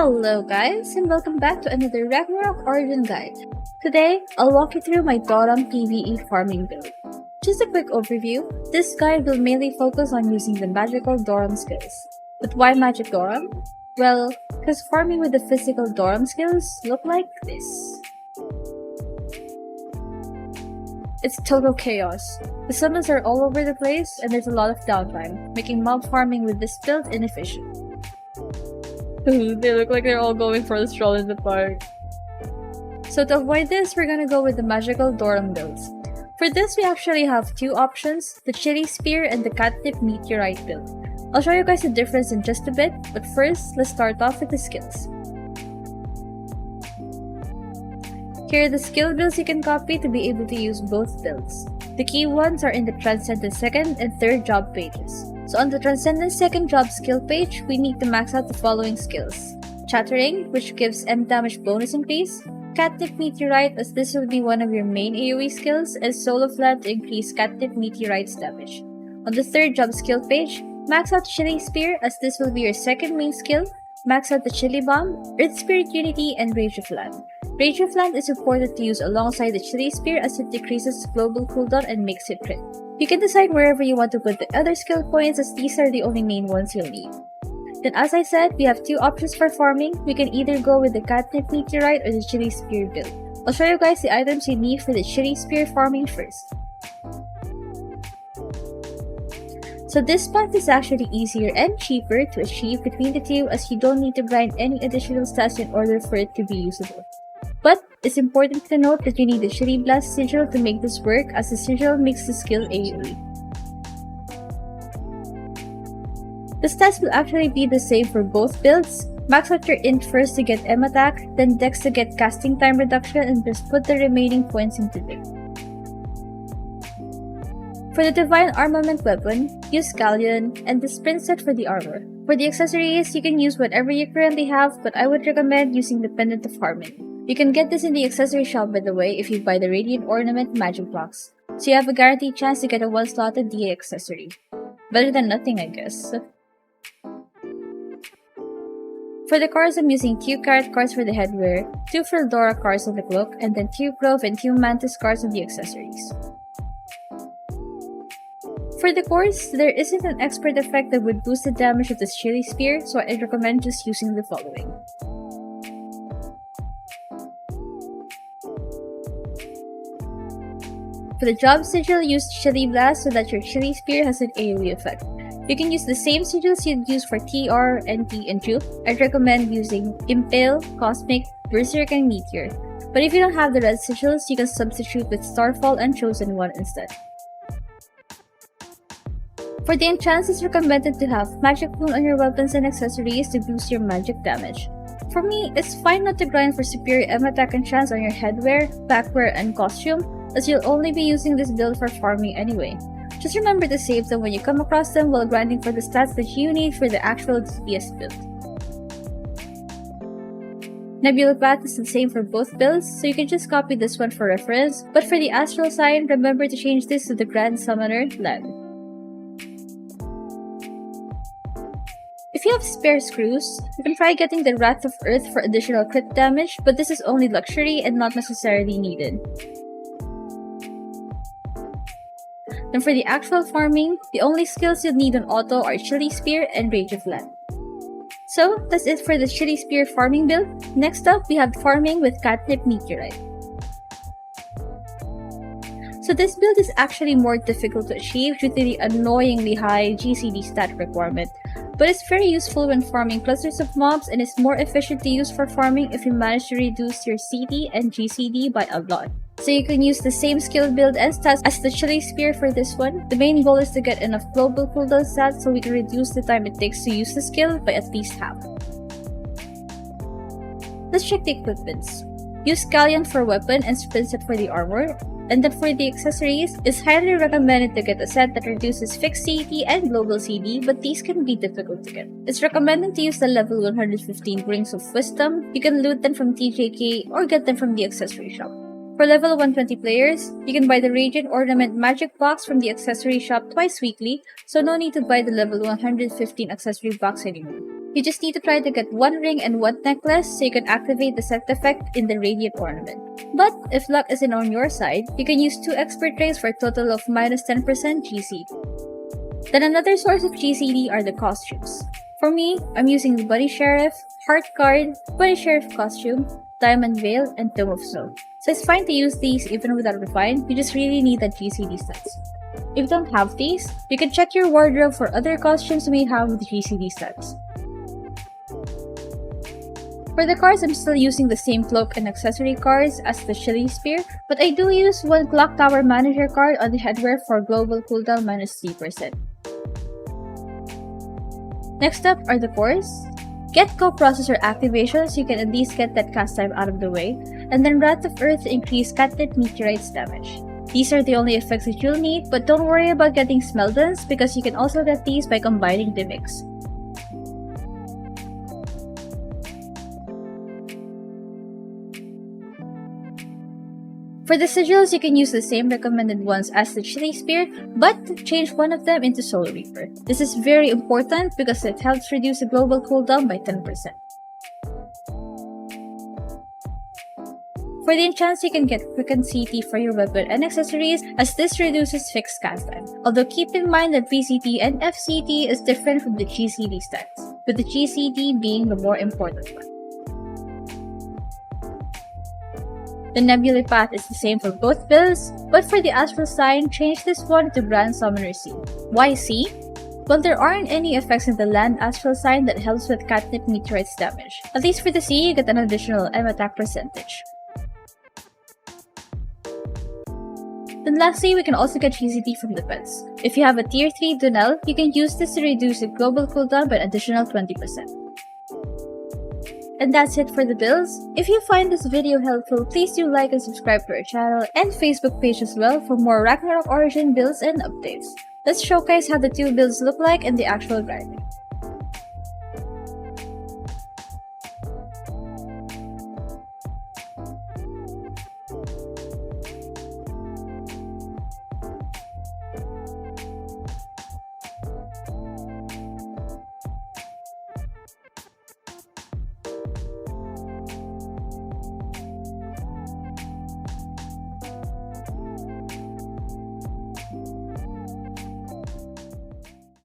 Hello guys, and welcome back to another Ragnarok Origin Guide. Today, I'll walk you through my Doram PVE Farming build. Just a quick overview, this guide will mainly focus on using the Magical Doram skills. But why Magic Doram? Well, because farming with the physical Doram skills look like this. It's total chaos. The summons are all over the place and there's a lot of downtime, making mob farming with this build inefficient. They look like they're all going for a stroll in the park. So to avoid this, we're gonna go with the Magical Doram builds. For this, we actually have two options, the Chilli Spear and the Catnip Meteorite build. I'll show you guys the difference in just a bit, but first, let's start off with the skills. Here are the skill builds you can copy to be able to use both builds. The key ones are in the Transcendent 2nd and 3rd job pages. So on the Transcendent 2nd job skill page, we need to max out the following skills. Chattering, which gives M damage bonus increase. Catnip Meteorite, as this will be one of your main AoE skills, and Soul of Land to increase Catnip Meteorite's damage. On the 3rd job skill page, max out Chilli Spear, as this will be your second main skill. Max out the Chilli Bomb, Earth Spirit Unity, and Rage of Land. Rage of Land is important to use alongside the Chilli Spear as it decreases global cooldown and makes it crit. You can decide wherever you want to put the other skill points, as these are the only main ones you'll need. Then as I said, we have two options for farming. We can either go with the Catnip Meteorite or the Chilli Spear build. I'll show you guys the items you need for the Chilli Spear farming first. So this path is actually easier and cheaper to achieve between the two, as you don't need to grind any additional stats in order for it to be usable. But it's important to note that you need the Chilli Blast sigil to make this work, as the sigil makes the skill AoE. The stats will actually be the same for both builds. Max out your int first to get M attack, then dex to get casting time reduction, and just put the remaining points into it. For the Divine Armament weapon, use Galleon, and the Sprint set for the armor. For the accessories, you can use whatever you currently have, but I would recommend using the Pendant of Harmony. You can get this in the accessory shop, by the way, if you buy the Radiant Ornament magic box, so you have a guaranteed chance to get a one-slotted DA accessory. Better than nothing, I guess. For the cards, I'm using 2 Carrot cards for the headwear, 2 Feldora cards on the cloak, and then 2 Grove and 2 Mantis cards on the accessories. For the cores, there isn't an expert effect that would boost the damage of this Chilli Spear, so I recommend just using the following. For the job sigil, use Chilli Blast so that your Chilli Spear has an AoE effect. You can use the same sigils you'd use for TR, NP, and Juke. I'd recommend using Impale, Cosmic, Berserk, and Meteor. But if you don't have the red sigils, you can substitute with Starfall and Chosen One instead. For the enchants, it's recommended to have Magic Boon on your weapons and accessories to boost your magic damage. For me, it's fine not to grind for superior M attack enchants on your headwear, backwear, and costume, as you'll only be using this build for farming anyway. Just remember to save them when you come across them while grinding for the stats that you need for the actual DPS build. Nebula Path is the same for both builds, so you can just copy this one for reference, but for the Astral Sign, remember to change this to the Grand Summoner Land. If you have spare screws, you can try getting the Wrath of Earth for additional crit damage, but this is only luxury and not necessarily needed. Then for the actual farming, the only skills you'll need on auto are Chilli Spear and Rage of Land. So that's it for the Chilli Spear farming build. Next up, we have farming with Catnip Meteorite. So this build is actually more difficult to achieve due to the annoyingly high GCD stat requirement, but it's very useful when farming clusters of mobs, and is more efficient to use for farming if you manage to reduce your CD and GCD by a lot. So you can use the same skill build and stats as the Chilli Spear for this one. The main goal is to get enough global cooldown stats so we can reduce the time it takes to use the skill by at least half. Let's check the equipments. Use Galleon for weapon and Sprint set for the armor. And then for the accessories, it's highly recommended to get a set that reduces fixed CD and global CD, but these can be difficult to get. It's recommended to use the level 115 Rings of Wisdom. You can loot them from TJK or get them from the accessory shop. For level 120 players, you can buy the Radiant Ornament Magic Box from the accessory shop twice weekly, so no need to buy the level 115 accessory box anymore. You just need to try to get 1 ring and 1 necklace so you can activate the set effect in the Radiant ornament. But if luck isn't on your side, you can use 2 expert traits for a total of minus 10% GCD. Then another source of GCD are the costumes. For me, I'm using the Buddy Sheriff, Heart Guard, Buddy Sheriff costume, Diamond Veil, and Tomb of Snow. So it's fine to use these even without Refine, you just really need the GCD stats. If you don't have these, you can check your wardrobe for other costumes you may have with GCD stats. For the cards, I'm still using the same cloak and accessory cards as the Chilli Spear, but I do use 1 Clock Tower Manager card on the headwear for global cooldown minus 3%. Next up are the cores. Get co-processor activation so you can at least get that cast time out of the way, and then Wrath of Earth to increase Catnip Meteorite's damage. These are the only effects that you'll need, but don't worry about getting Smeldons because you can also get these by combining the mix. For the sigils, you can use the same recommended ones as the Chilli Spear, but change one of them into Soul Reaper. This is very important because it helps reduce the global cooldown by 10%. For the enchants, you can get Quicken CT for your weapon and accessories as this reduces fixed cast time. Although keep in mind that VCT and FCT is different from the GCD stats, with the GCD being the more important one. The Nebulae path is the same for both builds, but for the Astral Sign, change this one to Grand Summoner Sea. Why Sea? Well, there aren't any effects in the Land Astral Sign that helps with Catnip Meteorite's damage. At least for the Sea, you get an additional M attack percentage. Then lastly, we can also get GCD from the pets. If you have a tier 3 Dunel, you can use this to reduce the global cooldown by an additional 20%. And that's it for the builds. If you find this video helpful, please do like and subscribe to our channel and Facebook page as well for more Ragnarok Origin builds and updates. Let's showcase how the 2 builds look like in the actual grind.